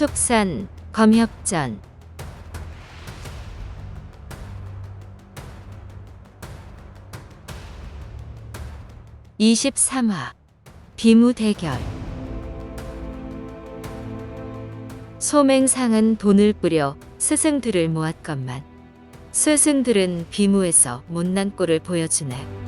축산, 검협전. 23화 비무 대결. 소맹상은 돈을 뿌려 스승들을 모았건만 스승들은 비무에서 못난 꼴을 보여주네.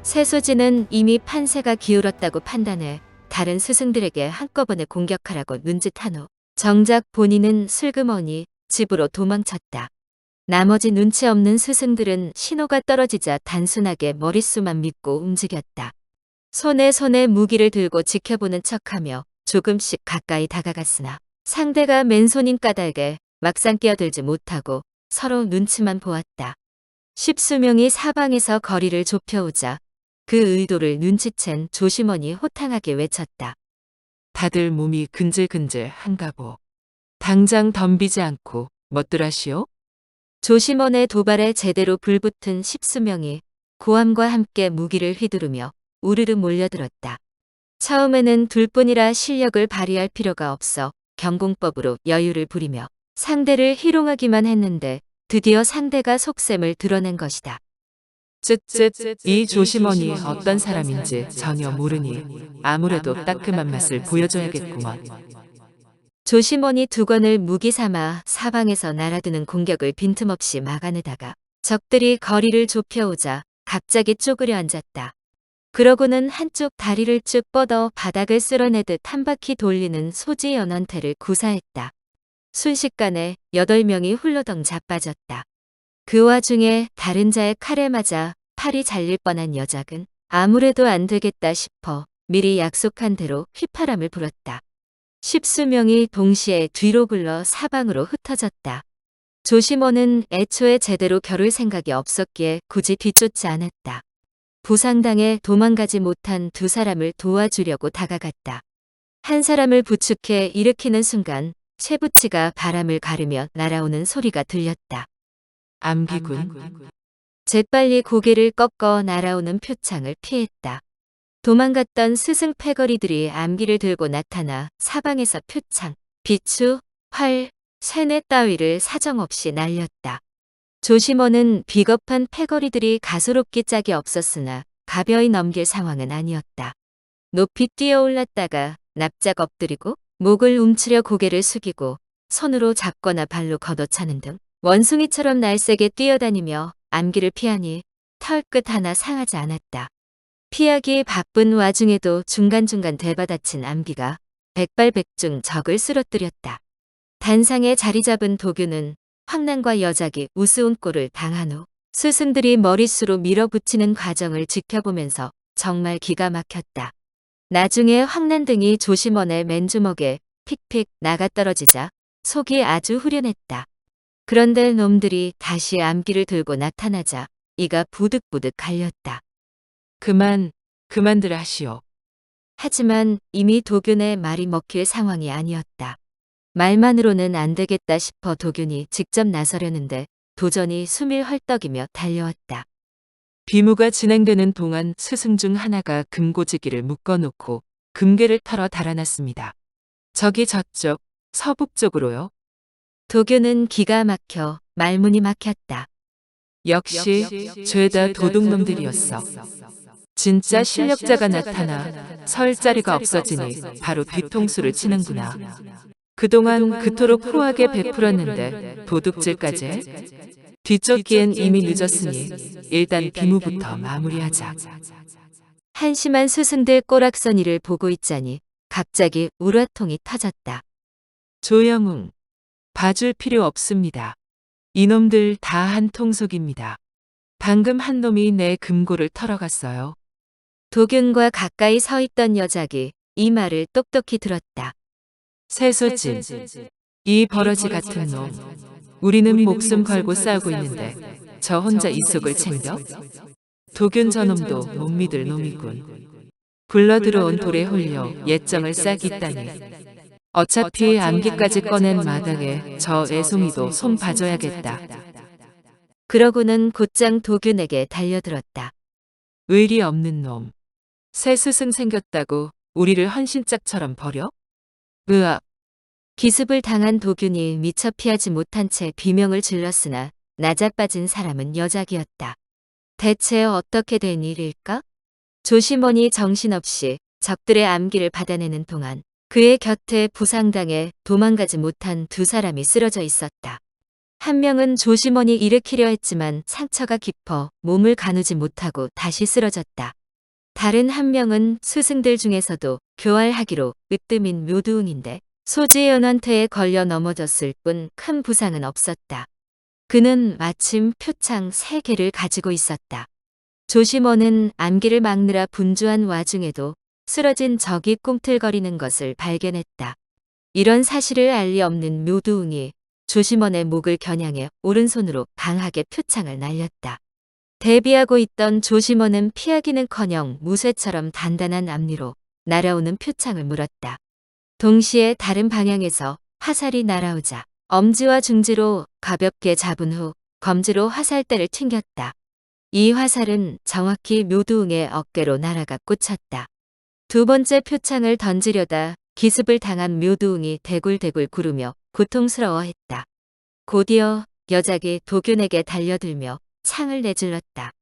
세수지는 이미 판세가 기울었다고 판단해 다른 스승들에게 한꺼번에 공격하라고 눈짓한 후 정작 본인은 슬그머니 집으로 도망쳤다. 나머지 눈치 없는 스승들은 신호가 떨어지자 단순하게 머릿수만 믿고 움직였다. 손에 무기를 들고 지켜보는 척하며 조금씩 가까이 다가갔으나 상대가 맨손인 까닭에 막상 끼어들지 못하고 서로 눈치만 보았다. 십수명이 사방에서 거리를 좁혀오자 그 의도를 눈치챈 조심원이 호탕하게 외쳤다. 다들 몸이 근질근질한가보. 당장 덤비지 않고 멋들하시오? 조심원의 도발에 제대로 불붙은 십수명이 고함과 함께 무기를 휘두르며 우르르 몰려들었다. 처음에는 둘뿐이라 실력을 발휘할 필요가 없어 경공법으로 여유를 부리며 상대를 희롱하기만 했는데 드디어 상대가 속셈을 드러낸 것이다. 쯧쯧, 이 조심원이 어떤 사람인지 전혀 모르니 아무래도 따끔한 맛을 보여줘야겠구먼. 조심원이 두건을 무기 삼아 사방에서 날아드는 공격을 빈틈없이 막아내다가 적들이 거리를 좁혀오자 갑자기 쪼그려 앉았다. 그러고는 한쪽 다리를 쭉 뻗어 바닥을 쓸어내듯 한 바퀴 돌리는 소지 연원태를 구사했다. 순식간에 8명이 훌러덩 자빠졌다. 그 와중에 다른 자의 칼에 맞아 팔이 잘릴 뻔한 여작은 아무래도 안 되겠다 싶어 미리 약속한 대로 휘파람을 불었다. 십수명이 동시에 뒤로 굴러 사방으로 흩어졌다. 조심원은 애초에 제대로 겨룰 생각이 없었기에 굳이 뒤쫓지 않았다. 부상당해 도망가지 못한 두 사람을 도와주려고 다가갔다. 한 사람을 부축해 일으키는 순간 쇠붙이가 바람을 가르며 날아오는 소리가 들렸다. 암기군. 재빨리 고개를 꺾어 날아오는 표창을 피했다. 도망갔던 스승 패거리들이 암기를 들고 나타나 사방에서 표창, 비추, 활, 쇠뇌 따위를 사정없이 날렸다. 조심원은 비겁한 패거리들이 가소롭기 짝이 없었으나 가벼이 넘길 상황은 아니었다. 높이 뛰어올랐다가 납작 엎드리고 목을 움츠려 고개를 숙이고 손으로 잡거나 발로 걷어차는 등 원숭이처럼 날쌔게 뛰어다니며 암기를 피하니 털끝 하나 상하지 않았다. 피하기 바쁜 와중에도 중간중간 되받아친 암기가 백발백중 적을 쓰러뜨렸다. 단상에 자리 잡은 도규는 황난과 여작이 우스운 꼴을 당한 후 스승들이 머릿수로 밀어붙이는 과정을 지켜보면서 정말 기가 막혔다. 나중에 황난 등이 조심원의 맨주먹에 픽픽 나가떨어지자 속이 아주 후련했다. 그런데 놈들이 다시 암기를 들고 나타나자 이가 부득부득 갈렸다. 그만들 하시오. 하지만 이미 도균의 말이 먹힐 상황이 아니었다. 말만으로는 안 되겠다 싶어 도균이 직접 나서려는데 도전이 숨을 헐떡이며 달려왔다. 비무가 진행되는 동안 스승 중 하나가 금고지기를 묶어놓고 금괴를 털어 달아났습니다. 저기 저쪽 서북쪽으로요. 도균은 기가 막혀 말문이 막혔다. 역시 죄다 도둑놈들이었어. 진짜 실력자가 나타나 설 자리가 없어지니 바로 뒤통수를 치는구나. 그동안 그토록 후하게 베풀었는데 도둑질까지 해? 뒤쫓기엔 이미 늦었으니 일단 비무부터 마무리하자. 한심한 스승들 꼬락서니를 보고 있자니 갑자기 우라통이 터졌다. 조영웅, 봐줄 필요 없습니다. 이놈들 다 한 통속입니다. 방금 한 놈이 내 금고를 털어갔어요. 도균과 가까이 서 있던 여작이 이 말을 똑똑히 들었다. 세수진, 이 버러지 같은 놈. 우리는 목숨 걸고 싸우고 있는데 저 혼자 이 속을 챙겨? 도균 저놈도 못 믿을 놈이군. 굴러들어온 돌에 홀려 예정을 싹있다니. 어차피 암기까지 꺼낸 마당에 저 애송이도 손 봐줘야겠다. 그러고는 곧장 도균에게 달려들었다. 의리 없는 놈. 새 스승 생겼다고 우리를 헌신짝처럼 버려? 으악. 기습을 당한 도균이 미처 피하지 못한 채 비명을 질렀으나 낮아빠진 사람은 여작이었다. 대체 어떻게 된 일일까? 조심원이 정신없이 적들의 암기를 받아내는 동안 그의 곁에 부상당해 도망가지 못한 두 사람이 쓰러져 있었다. 한 명은 조심원이 일으키려 했지만 상처가 깊어 몸을 가누지 못하고 다시 쓰러졌다. 다른 한 명은 스승들 중에서도 교활하기로 으뜸인 묘두웅인데 소지연한테에 걸려 넘어졌을 뿐 큰 부상은 없었다. 그는 마침 표창 3개를 가지고 있었다. 조심원은 암기를 막느라 분주한 와중에도 쓰러진 적이 꿈틀거리는 것을 발견했다. 이런 사실을 알 리 없는 묘두웅이 조심원의 목을 겨냥해 오른손으로 강하게 표창을 날렸다. 대비하고 있던 조심원은 피하기는커녕 무쇠처럼 단단한 앞니로 날아오는 표창을 물었다. 동시에 다른 방향에서 화살이 날아오자 엄지와 중지로 가볍게 잡은 후 검지로 화살대를 튕겼다. 이 화살은 정확히 묘두웅의 어깨로 날아가 꽂혔다. 두 번째 표창을 던지려다 기습을 당한 묘두웅이 대굴대굴 구르며 고통스러워했다. 곧이어 여작이 도균에게 달려들며 창을 내질렀다.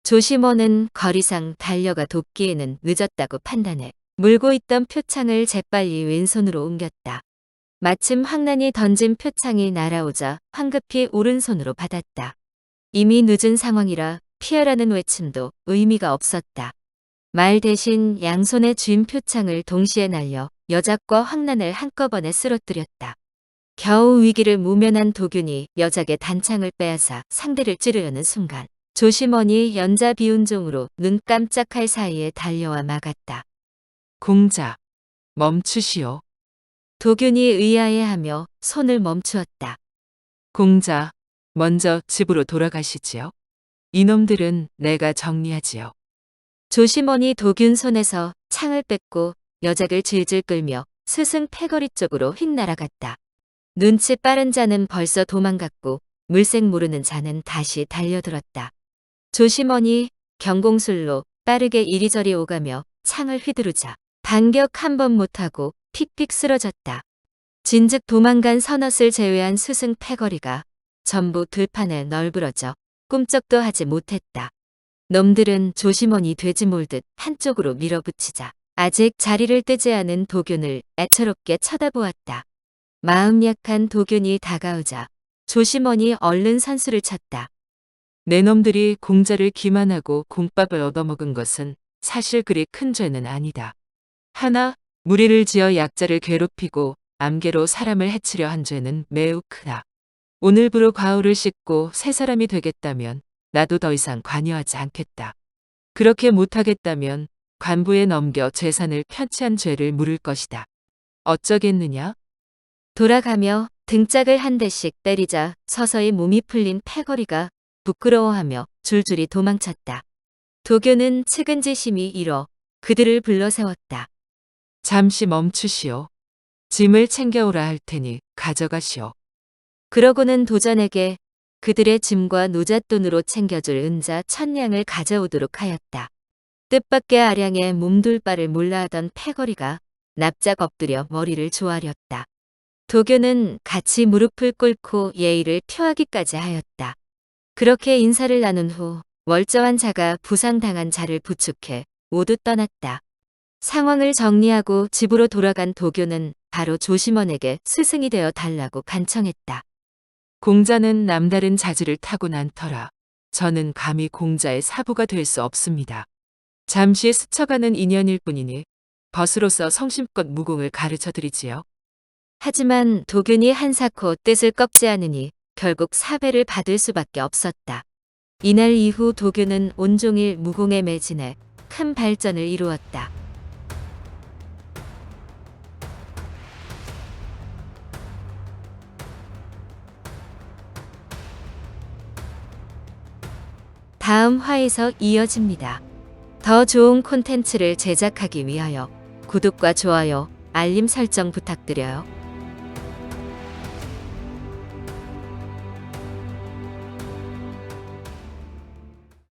조심원은 거리상 달려가 돕기에는 늦었다고 판단해 물고 있던 표창을 재빨리 왼손으로 옮겼다. 마침 황난이 던진 표창이 날아오자 황급히 오른손으로 받았다. 이미 늦은 상황이라 피하라는 외침도 의미가 없었다. 말 대신 양손에 쥔 표창을 동시에 날려 여작과 황난을 한꺼번에 쓰러뜨렸다. 겨우 위기를 모면한 도균이 여작의 단창을 빼앗아 상대를 찌르려는 순간 조심원이 연자 비운종으로 눈 깜짝할 사이에 달려와 막았다. 공자. 멈추시오. 도균이 의아해하며 손을 멈추었다. 공자. 먼저 집으로 돌아가시지요. 이놈들은 내가 정리하지요. 조심원이 도균 손에서 창을 뺏고 여작을 질질 끌며 스승 패거리 쪽으로 휙 날아갔다. 눈치 빠른 자는 벌써 도망갔고 물색 모르는 자는 다시 달려들었다. 조심원이 경공술로 빠르게 이리저리 오가며 창을 휘두르자 반격 한 번 못하고 픽픽 쓰러졌다. 진즉 도망간 서넛을 제외한 스승 패거리가 전부 들판에 널브러져 꿈쩍도 하지 못했다. 놈들은 조심원이 돼지 몰듯 한쪽으로 밀어붙이자 아직 자리를 뜨지 않은 도균을 애처롭게 쳐다보았다. 마음 약한 도균이 다가오자 조심원이 얼른 선수를 쳤다. 내 놈들이 공자를 기만하고 공밥을 얻어먹은 것은 사실 그리 큰 죄는 아니다. 하나, 무리를 지어 약자를 괴롭히고 암계로 사람을 해치려 한 죄는 매우 크다. 오늘부로 과오를 씻고 새 사람이 되겠다면 나도 더 이상 관여하지 않겠다. 그렇게 못하겠다면 관부에 넘겨 재산을 편취한 죄를 물을 것이다. 어쩌겠느냐? 돌아가며 등짝을 한 대씩 때리자 서서히 몸이 풀린 패거리가 부끄러워하며 줄줄이 도망쳤다. 도교는 측은지심이 일어 그들을 불러 세웠다. 잠시 멈추시오. 짐을 챙겨오라 할 테니 가져가시오. 그러고는 도전에게 그들의 짐과 노잣돈으로 챙겨줄 은자 1000냥을 가져오도록 하였다. 뜻밖의 아량에 몸둘 바를 몰라하던 패거리가 납작 엎드려 머리를 조아렸다. 도교는 같이 무릎을 꿇고 예의를 표하기까지 하였다. 그렇게 인사를 나눈 후 멀쩡한 자가 부상당한 자를 부축해 모두 떠났다. 상황을 정리하고 집으로 돌아간 도교는 바로 조심원에게 스승이 되어 달라고 간청했다. 공자는 남다른 자질을 타고난 터라 저는 감히 공자의 사부가 될 수 없습니다. 잠시 스쳐가는 인연일 뿐이니 벗으로서 성심껏 무공을 가르쳐 드리지요. 하지만 도균이 한사코 뜻을 꺾지 않으니 결국 사배를 받을 수밖에 없었다. 이날 이후 도균은 온종일 무공에 매진해 큰 발전을 이루었다. 다음 화에서 이어집니다. 더 좋은 콘텐츠를 제작하기 위하여 구독과 좋아요, 알림 설정 부탁드려요.